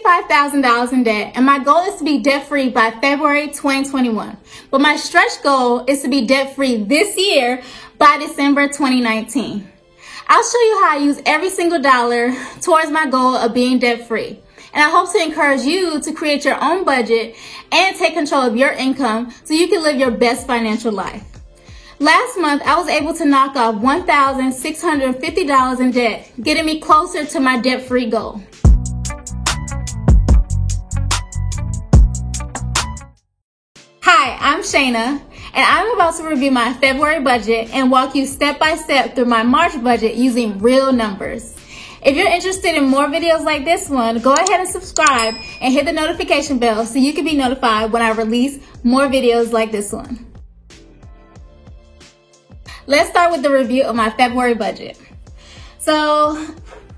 $85,000 in debt, and my goal is to be debt-free by February 2021. But my stretch goal is to be debt-free this year by December 2019. I'll show you how I use every single dollar towards my goal of being debt-free. And I hope to encourage you to create your own budget and take control of your income so you can live your best financial life. Last month, I was able to knock off $1,650 in debt, getting me closer to my debt-free goal. Hi, I'm Shayna, and I'm about to review my February budget and walk you step by step through my March budget using real numbers. If you're interested in more videos like this one, go ahead and subscribe and hit the notification bell so you can be notified when I release more videos like this one. Let's start with the review of my February budget. So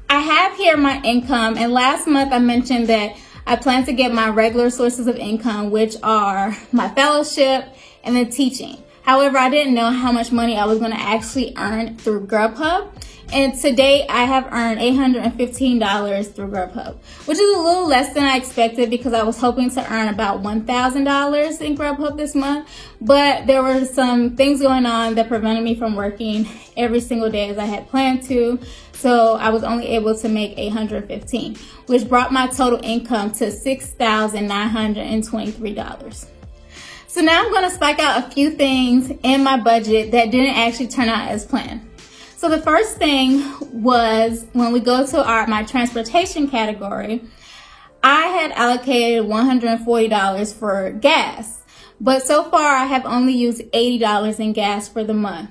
I have here my income, and last month I mentioned that I plan to get my regular sources of income, which are my fellowship and then teaching. However, I didn't know how much money I was going to actually earn through Grubhub. And to date, I have earned $815 through Grubhub, which is a little less than I expected because I was hoping to earn about $1,000 in Grubhub this month. But there were some things going on that prevented me from working every single day as I had planned to. So I was only able to make $815, which brought my total income to $6,923. So now I'm going to spike out a few things in my budget that didn't actually turn out as planned. So the first thing was when we go to my transportation category, I had allocated $140 for gas, but so far I have only used $80 in gas for the month.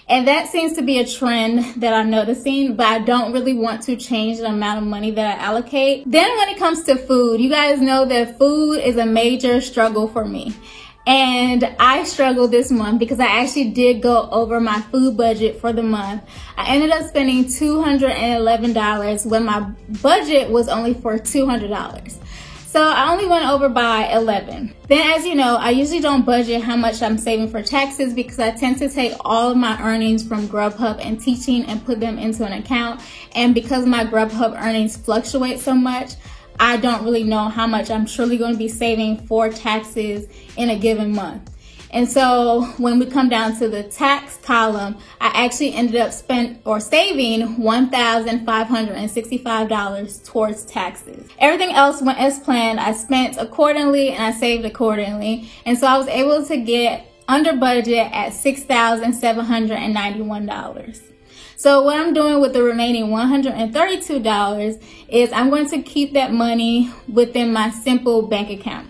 And that seems to be a trend that I'm noticing, but I don't really want to change the amount of money that I allocate. Then when it comes to food, you guys know that food is a major struggle for me. And I struggled this month because I actually did go over my food budget for the month. I ended up spending $211 when my budget was only for $200. So I only went over by $11. Then, as you know, I usually don't budget how much I'm saving for taxes because I tend to take all of my earnings from Grubhub and teaching and put them into an account. And because my Grubhub earnings fluctuate so much, I don't really know how much I'm truly going to be saving for taxes in a given month. And so when we come down to the tax column, I actually ended up saving $1,565 towards taxes. Everything else went as planned. I spent accordingly and I saved accordingly. And so I was able to get under budget at $6,791. So what I'm doing with the remaining $132 is I'm going to keep that money within my Simple bank account.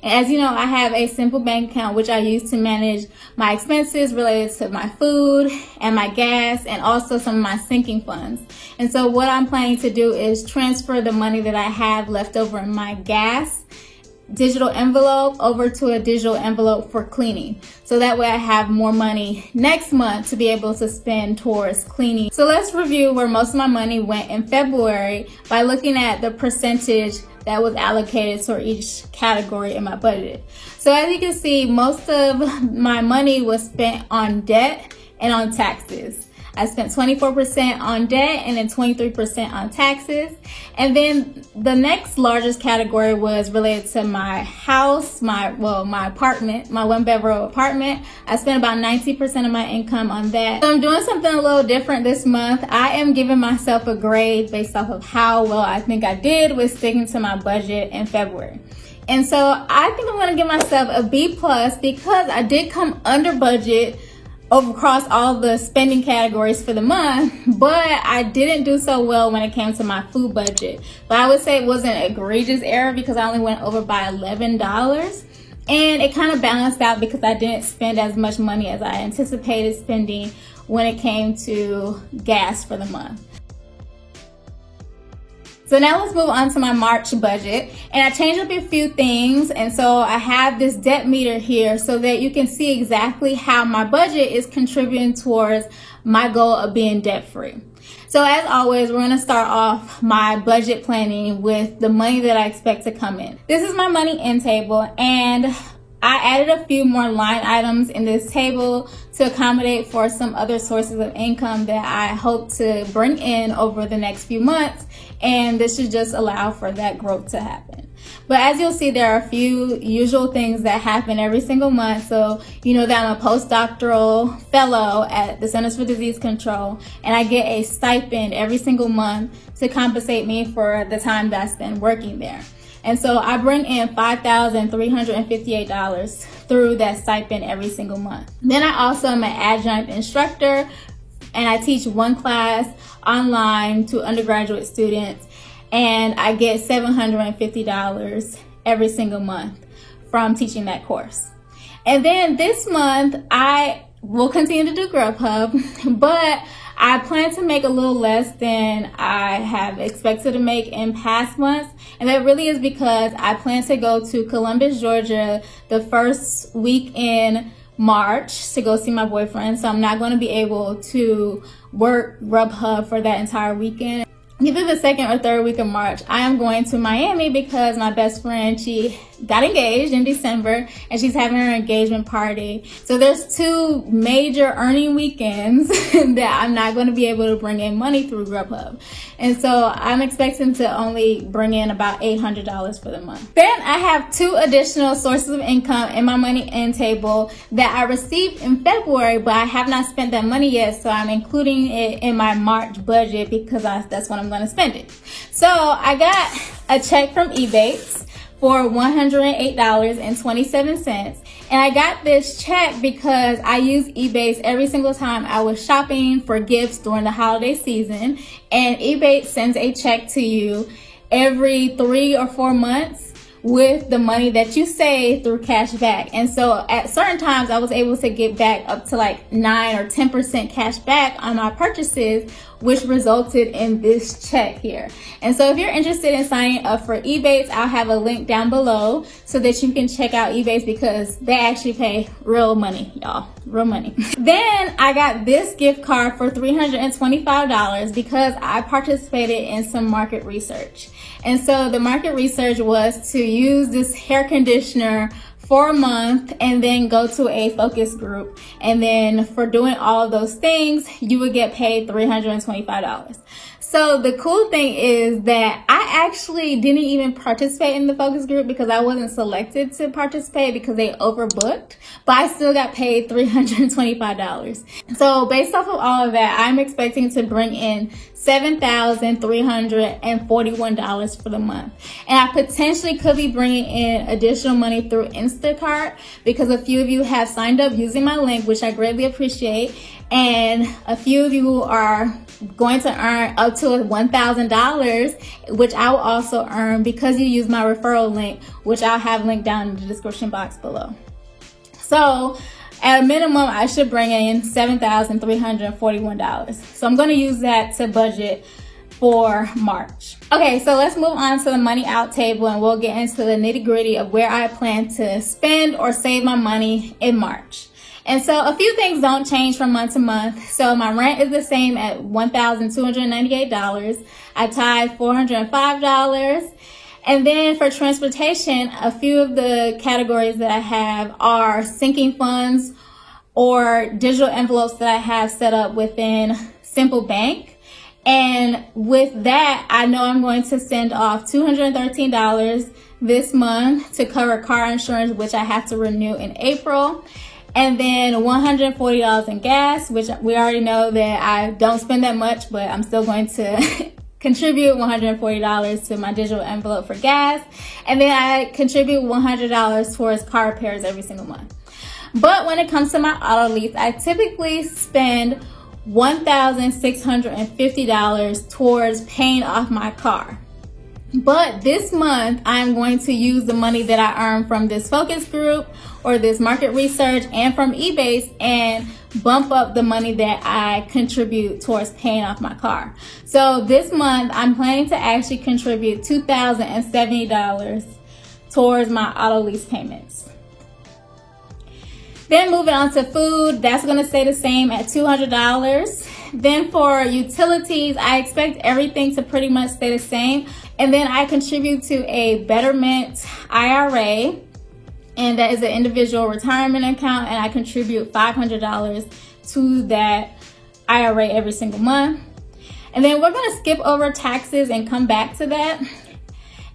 And as you know, I have a Simple bank account which I use to manage my expenses related to my food and my gas and also some of my sinking funds. And so what I'm planning to do is transfer the money that I have left over in my gas digital envelope over to a digital envelope for cleaning. So that way I have more money next month to be able to spend towards cleaning. So let's review where most of my money went in February by looking at the percentage that was allocated for each category in my budget. So as you can see, most of my money was spent on debt and on taxes. I spent 24% on debt and then 23% on taxes. And then the next largest category was related to my house, my apartment, my one-bedroom apartment. I spent about 90% of my income on that. So I'm doing something a little different this month. I am giving myself a grade based off of how well I think I did with sticking to my budget in February. And so I think I'm gonna give myself a B+ because I did come under budget across all the spending categories for the month, but I didn't do so well when it came to my food budget. But I would say it wasn't an egregious error because I only went over by $11. And it kind of balanced out because I didn't spend as much money as I anticipated spending when it came to gas for the month. So now let's move on to my March budget. And I changed up a few things. And so I have this debt meter here so that you can see exactly how my budget is contributing towards my goal of being debt free. So as always, we're gonna start off my budget planning with the money that I expect to come in. This is my money in table, and I added a few more line items in this table to accommodate for some other sources of income that I hope to bring in over the next few months, and this should just allow for that growth to happen. But as you'll see, there are a few usual things that happen every single month. So you know that I'm a postdoctoral fellow at the Centers for Disease Control, and I get a stipend every single month to compensate me for the time that I spend working there. And so I bring in $5,358 through that stipend every single month. Then I also am an adjunct instructor, and I teach one class online to undergraduate students, and I get $750 every single month from teaching that course. And then this month I will continue to do Grubhub, but I plan to make a little less than I have expected to make in past months. And that really is because I plan to go to Columbus, Georgia the first week in March to go see my boyfriend. So I'm not going to be able to work Grubhub for that entire weekend. Either the second or third week of March, I am going to Miami because my best friend, she got engaged in December and she's having her engagement party. So there's two major earning weekends that I'm not going to be able to bring in money through Grubhub. And so I'm expecting to only bring in about $800 for the month. Then I have two additional sources of income in my money in table that I received in February, but I have not spent that money yet. So I'm including it in my March budget because that's when I'm going to spend it. So I got a check from Ebates for $108.27. And I got this check because I use Ebates every single time I was shopping for gifts during the holiday season. And Ebates sends a check to you every 3 or 4 months with the money that you save through cash back. And so at certain times I was able to get back up to like 9 or 10% cash back on my purchases, which resulted in this check here. And so if you're interested in signing up for Ebates, I'll have a link down below so that you can check out Ebates because they actually pay real money, y'all, real money. Then I got this gift card for $325 because I participated in some market research. And so the market research was to use this hair conditioner for a month and then go to a focus group. And then for doing all of those things, you would get paid $325. So the cool thing is that I actually didn't even participate in the focus group because I wasn't selected to participate because they overbooked, but I still got paid $325. So based off of all of that, I'm expecting to bring in $7,341 for the month. And I potentially could be bringing in additional money through Instacart because a few of you have signed up using my link, which I greatly appreciate. And a few of you are going to earn up to $1,000, which I will also earn because you use my referral link, which I'll have linked down in the description box below. So at a minimum, I should bring in $7,341. So I'm going to use that to budget for March. Okay, so let's move on to the money out table and we'll get into the nitty-gritty of where I plan to spend or save my money in March. And so a few things don't change from month to month. So my rent is the same at $1,298. I tithe $405. And then for transportation, a few of the categories that I have are sinking funds or digital envelopes that I have set up within Simple Bank. And with that, I know I'm going to send off $213 this month to cover car insurance, which I have to renew in April. And then $140 in gas, which we already know that I don't spend that much, but I'm still going to contribute $140 to my digital envelope for gas. And then I contribute $100 towards car repairs every single month. But when it comes to my auto lease, I typically spend $1,650 towards paying off my car. But this month, I'm going to use the money that I earned from this focus group or this market research and from Ebates and bump up the money that I contribute towards paying off my car. So this month, I'm planning to actually contribute $2,070 towards my auto lease payments. Then moving on to food, that's going to stay the same at $200. Then for utilities, I expect everything to pretty much stay the same. And then I contribute to a Betterment IRA. and that is an individual retirement account, and I contribute $500 to that IRA every single month. And then we're going to skip over taxes and come back to that.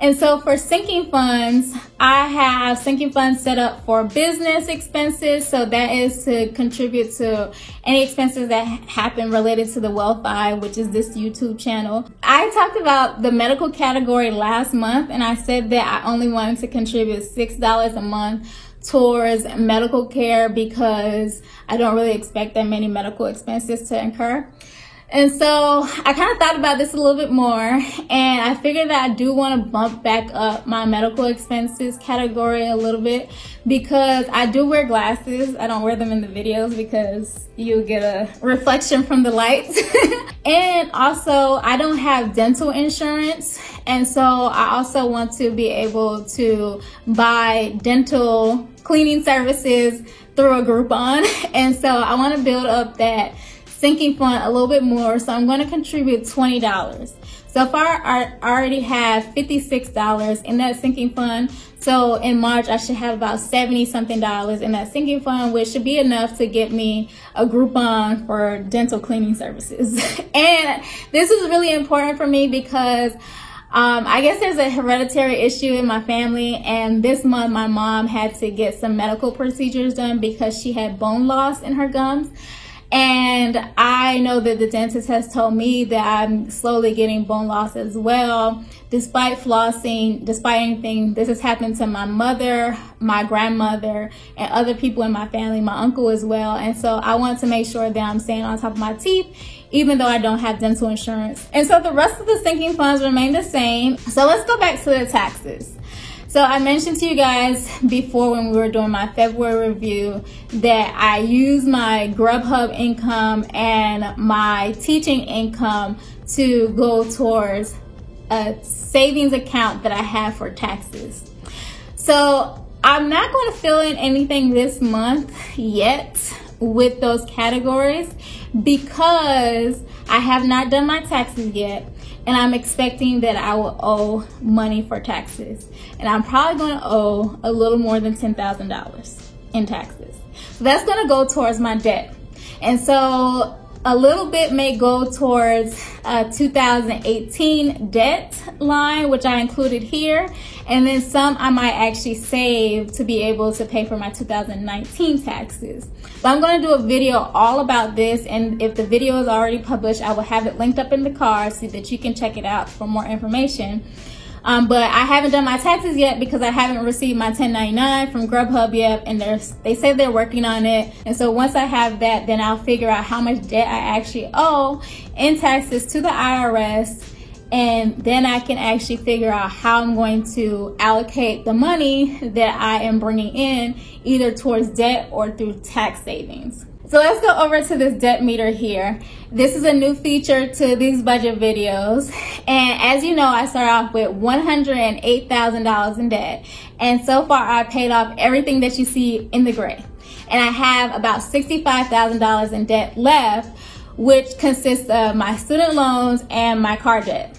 And so for sinking funds, I have sinking funds set up for business expenses. So that is to contribute to any expenses that happen related to the Wealth-I, which is this YouTube channel. I talked about the medical category last month, and I said that I only wanted to contribute $6 a month towards medical care because I don't really expect that many medical expenses to incur. And so I kind of thought about this a little bit more, and I figured that I do want to bump back up my medical expenses category a little bit because I do wear glasses. I don't wear them in the videos because you get a reflection from the lights. And also I don't have dental insurance, and so I also want to be able to buy dental cleaning services through a Groupon. And so I want to build up that sinking fund a little bit more, so I'm going to contribute $20. So far I already have $56 in that sinking fund, so in March I should have about $70 something in that sinking fund, which should be enough to get me a Groupon for dental cleaning services. And this is really important for me because I guess there's a hereditary issue in my family, and this month my mom had to get some medical procedures done because she had bone loss in her gums. And I know that the dentist has told me that I'm slowly getting bone loss as well. Despite flossing, despite anything, this has happened to my mother, my grandmother, and other people in my family, my uncle as well. And so I want to make sure that I'm staying on top of my teeth, even though I don't have dental insurance. And so the rest of the sinking funds remain the same. So let's go back to the taxes. So I mentioned to you guys before when we were doing my February review that I use my Grubhub income and my teaching income to go towards a savings account that I have for taxes. So I'm not going to fill in anything this month yet with those categories because I have not done my taxes yet. And I'm expecting that I will owe money for taxes. And I'm probably going to owe a little more than $10,000 in taxes. So that's going to go towards my debt. And so a little bit may go towards a 2018 debt line, which I included here. And then some I might actually save to be able to pay for my 2019 taxes. But I'm going to do a video all about this, and if the video is already published, I will have it linked up in the card so that you can check it out for more information. But I haven't done my taxes yet because I haven't received my 1099 from Grubhub yet, and they say they're working on it. And so once I have that, then I'll figure out how much debt I actually owe in taxes to the IRS. And then I can actually figure out how I'm going to allocate the money that I am bringing in, either towards debt or through tax savings. So let's go over to this debt meter here. This is a new feature to these budget videos. And as you know, I started off with $108,000 in debt. And so far I paid off everything that you see in the gray. And I have about $65,000 in debt left, which consists of my student loans and my car debt.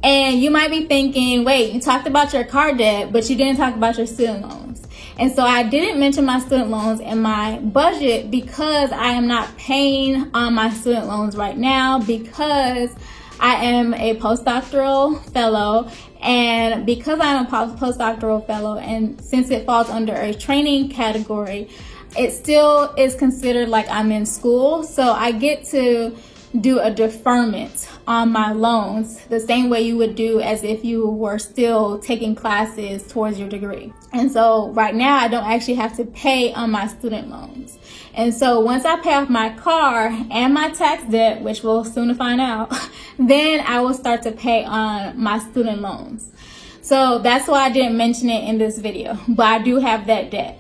And you might be thinking, wait, you talked about your car debt, but you didn't talk about your student loans. And so I didn't mention my student loans in my budget because I am not paying on my student loans right now because I am a postdoctoral fellow. And because I'm a postdoctoral fellow, and since it falls under a training category, it still is considered like I'm in school. So I get to do a deferment on my loans the same way you would do as if you were still taking classes towards your degree. And so right now I don't actually have to pay on my student loans. And so once I pay off my car and my tax debt, which we'll soon find out, then I will start to pay on my student loans. So that's why I didn't mention it in this video, but I do have that debt.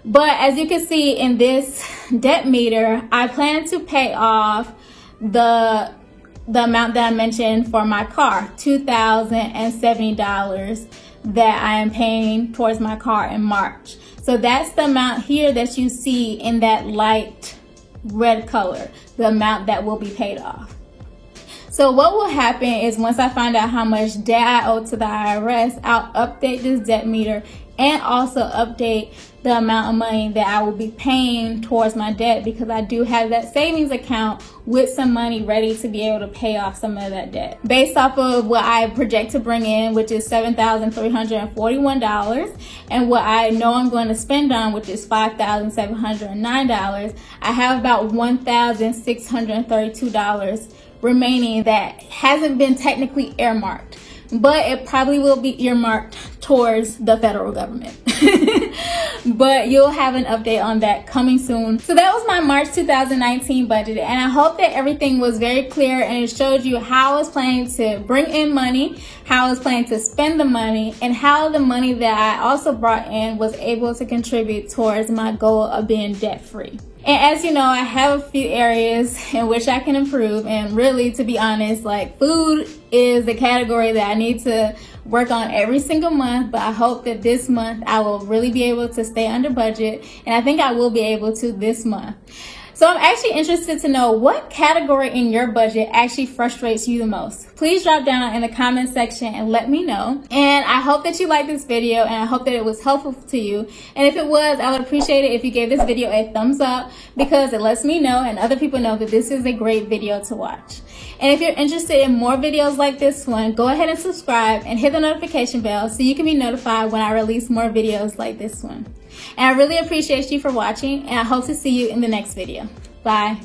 But as you can see in this debt meter, I plan to pay off the amount that I mentioned for my car, $2,070 that I am paying towards my car in March. So that's the amount here that you see in that light red color, the amount that will be paid off. So what will happen is once I find out how much debt I owe to the IRS, I'll update this debt meter and also update the amount of money that I will be paying towards my debt, because I do have that savings account with some money ready to be able to pay off some of that debt. Based off of what I project to bring in, which is $7,341, and what I know I'm going to spend on, which is $5,709, I have about $1,632 remaining that hasn't been technically earmarked, but it probably will be earmarked towards the federal government. But you'll have an update on that coming soon. So that was my March 2019 budget, and I hope that everything was very clear and it showed you how I was planning to bring in money, how I was planning to spend the money, and how the money that I also brought in was able to contribute towards my goal of being debt-free. And as you know, I have a few areas in which I can improve, and really, to be honest, like food is the category that I need to work on every single month, but I hope that this month I will really be able to stay under budget, and I think I will be able to this month. So I'm actually interested to know what category in your budget actually frustrates you the most. Please drop down in the comment section and let me know. And I hope that you liked this video, and I hope that it was helpful to you. And if it was, I would appreciate it if you gave this video a thumbs up, because it lets me know and other people know that this is a great video to watch. And if you're interested in more videos like this one, go ahead and subscribe and hit the notification bell so you can be notified when I release more videos like this one. And I really appreciate you for watching, and I hope to see you in the next video. Bye.